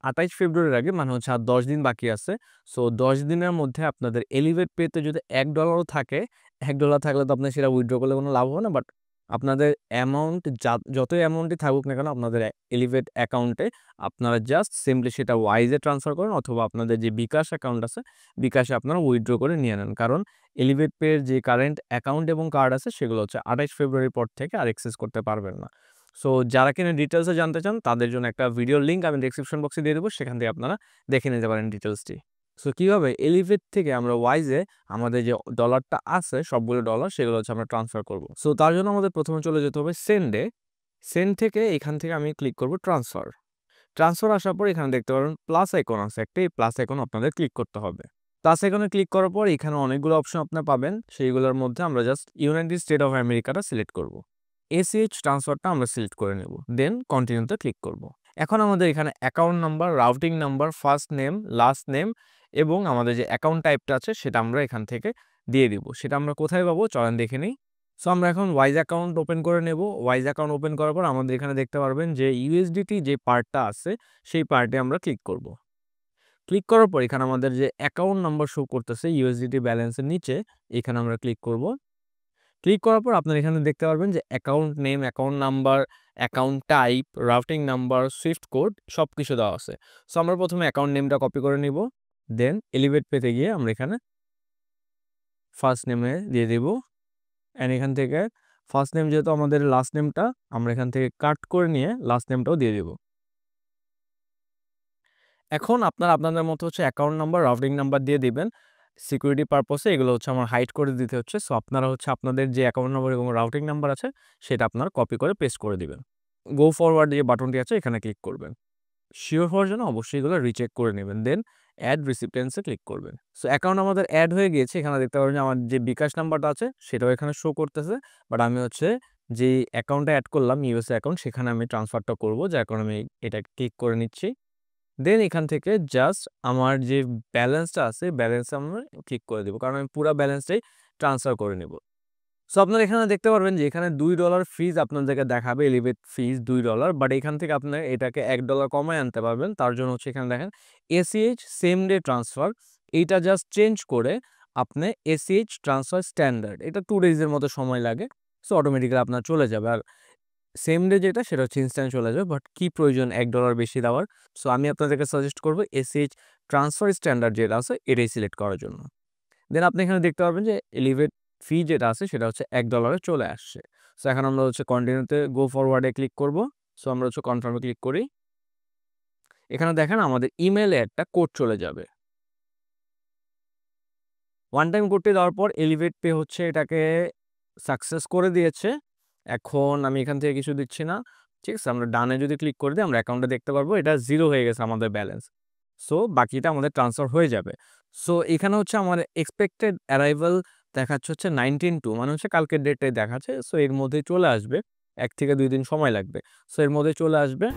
28 ফেব্রুয়ারির আগে মানে হচ্ছে আর 10 দিন বাকি আছে। সো 10 দিনের মধ্যে আপনাদের এলিভেট পেতে যদি $1 থাকে, $1 থাকলে তো আপনার সেটা উইথড্র করলে কোনো লাভ হবে না। বাট আপনাদের অ্যামাউন্ট যতই অ্যামাউন্টই থাকুক না কেন আপনাদের এলিভেট অ্যাকাউন্টে আপনারা জাস্ট সিম্পলি সেটা ওয়াইজে ট্রান্সফার করেন, অথবা আপনাদের যে বিকাশ অ্যাকাউন্ট আছে বিকাশে আপনারা উইথড্র করে নিয়ে নেন। কারণ এলিভেট পের যে কারেন্ট অ্যাকাউন্ট এবং কার্ড আছে সেগুলো হচ্ছে 28 ফেব্রুয়ারির পর থেকে আর অ্যাক্সেস করতে পারবেন না। সো যারা কিনা ডিটেলসে জানতে চান তাদের জন্য একটা ভিডিওর লিঙ্ক আমি ডেসক্রিপশন বক্সে দিয়ে দেবো, সেখান থেকে আপনারা দেখে নিতে পারেন ডিটেলসটি। সো কীভাবে এলিভেট থেকে আমরা ওয়াইজে আমাদের যে ডলারটা আছে সবগুলো ডলার সেগুলো হচ্ছে আমরা ট্রান্সফার করব। সো তার জন্য আমাদের প্রথমে চলে যেতে হবে সেন্ডে। সেন্ড থেকে এখান থেকে আমি ক্লিক করব ট্রান্সফার। ট্রান্সফার আসার পর এখানে দেখতে পারেন প্লাস আইকন আছে একটা, এই প্লাস আইকন আপনাদের ক্লিক করতে হবে। প্লাস আইকনে ক্লিক করার পর এখানে অনেকগুলো অপশন আপনারা পাবেন, সেইগুলোর মধ্যে আমরা জাস্ট ইউনাইটেড স্টেট অফ আমেরিকাটা সিলেক্ট করব। এসিএইচ ট্রান্সফারটা আমরা সিলেক্ট করে নেব, দেন কন্টিনিউতে ক্লিক করব। এখন আমাদের এখানে account number, routing number, first name, last name এবং আমাদের যে অ্যাকাউন্ট টাইপটা আছে সেটা আমরা এখান থেকে দিয়ে দিব। সেটা আমরা কোথায় পাবো চলেন দেখে নিই। সো আমরা এখন ওয়াইজ অ্যাকাউন্ট ওপেন করে নেব। ওয়াইজ অ্যাকাউন্ট ওপেন করার পর আমাদের এখানে দেখতে পারবেন যে ইউএসডিটি যে পার্টটা আছে সেই পার্টে আমরা ক্লিক করব। ক্লিক করার পর এখানে আমাদের যে অ্যাকাউন্ট নাম্বার শো করতেছে ইউএসডিটি ব্যালেন্সের নিচে, এখানে আমরা ক্লিক করব। ক্লিক করার পর আপনারা এখানে দেখতে পারবেন যে account name, account number, account type, routing number, Swift code সব কিছু দেওয়া আছে। সো আমরা প্রথমে অ্যাকাউন্ট নেমটা কপি করে নিব, দেন এলিভেট পেতে গিয়ে আমরা এখানে ফার্স্ট নেমে দিয়ে দেব। অ্যান্ড এখান থেকে ফার্স্ট নেম যেহেতু আমাদের লাস্ট নেমটা, আমরা এখান থেকে কাট করে নিয়ে লাস্ট নেমটাও দিয়ে দেব। এখন আপনারা আপনাদের মতো হচ্ছে অ্যাকাউন্ট নাম্বার, রাউটিং নাম্বার দিয়ে দিবেন। সিকিউরিটি পারপসে এগুলো হচ্ছে আমার হাইড করে দিতে হচ্ছে। সো আপনারা হচ্ছে আপনাদের যে অ্যাকাউন্ট নাম্বার এবং রাউটিং নাম্বার আছে সেটা আপনারা কপি করে পেস্ট করে দিবেন। গো ফরওয়ার্ড যে বাটনটি আছে এখানে ক্লিক করবেন। শিওর হওয়ার জন্য অবশ্যই এগুলো রিচেক করে নেবেন, দেন অ্যাড রিসিপিয়েন্টসে ক্লিক করবেন। সো অ্যাকাউন্ট আমাদের অ্যাড হয়ে গিয়েছে। এখানে দেখতে পাবেন যে আমার যে বিকাশ নাম্বারটা আছে সেটাও এখানে শো করতেছে। বাট আমি হচ্ছে যে অ্যাকাউন্টটা অ্যাড করলাম ইউএসএ অ্যাকাউন্ট, সেখানে আমি ট্রান্সফারটা করব, যার কারণে আমি এটা ক্লিক করে নিচ্ছি। দেন এখান থেকে জাস্ট আমার যে ব্যালেন্সটা আছে ব্যালেন্সে আমরা ক্লিক করে দেবো, কারণ আমি পুরো ব্যালেন্সটাই ট্রান্সফার করে নেব। সো আপনারা এখানে দেখতে পারবেন যে এখানে $2 ফিজ আপনাদেরকে দেখাবে, এলিভেট ফিজ $2, বাট এখান থেকে আপনারা এটাকে $1 কমায় আনতে পারবেন। তার জন্য হচ্ছে এখানে দেখেন এসিএইচ সেম ডে ট্রান্সফার, এইটা জাস্ট চেঞ্জ করে আপনি এসিএইচ ট্রান্সফার স্ট্যান্ডার্ড, এটা 2 ডেজের মতো সময় লাগে। সো অটোমেটিক্যালি আপনার চলে যাবে। আর সেম ডে যেটা সেটা হচ্ছে ইনস্ট্যান্ট চলে যাবে, বাট কি প্রয়োজন $1 বেশি দেওয়ার? সো আমি আপনাদেরকে সাজেস্ট করবো এসিএইচ ট্রান্সফার স্ট্যান্ডার্ড যেটা আছে এটাই সিলেক্ট করার জন্য। দেন আপনি এখানে দেখতে পারবেন যে এলিভেট ফি যেটা আছে সেটা হচ্ছে $1 চলে আসছে। সো এখন আমরা হচ্ছে কন্টিনিউতে গো ফরওয়ার্ডে ক্লিক করব। সো আমরা হচ্ছে কনফার্মে ক্লিক করি। এখানে দেখেন আমাদের ইমেইলে একটা কোড চলে যাবে। ওয়ান টাইম কোডটি দেওয়ার পর এলিভেট পে হচ্ছে এটাকে সাকসেস করে দিয়েছে। এখন আমি এখান থেকে কিছু দিচ্ছি না, ঠিক আছে? আমরা ডানে যদি ক্লিক করে দিই আমরা অ্যাকাউন্টে দেখতে পারবো এটা 0 হয়ে গেছে আমাদের ব্যালেন্স। সো বাকিটা আমাদের ট্রান্সফার হয়ে যাবে। সো এখানে হচ্ছে আমার এক্সপেক্টেড অ্যারাইভাল দেখাচ্ছে হচ্ছে 19/2, মানে হচ্ছে কালকের ডেটটাই দেখাচ্ছে। সো এর মধ্যেই চলে আসবে, 1 থেকে 2 দিন সময় লাগবে। সো এর মধ্যে চলে আসবে।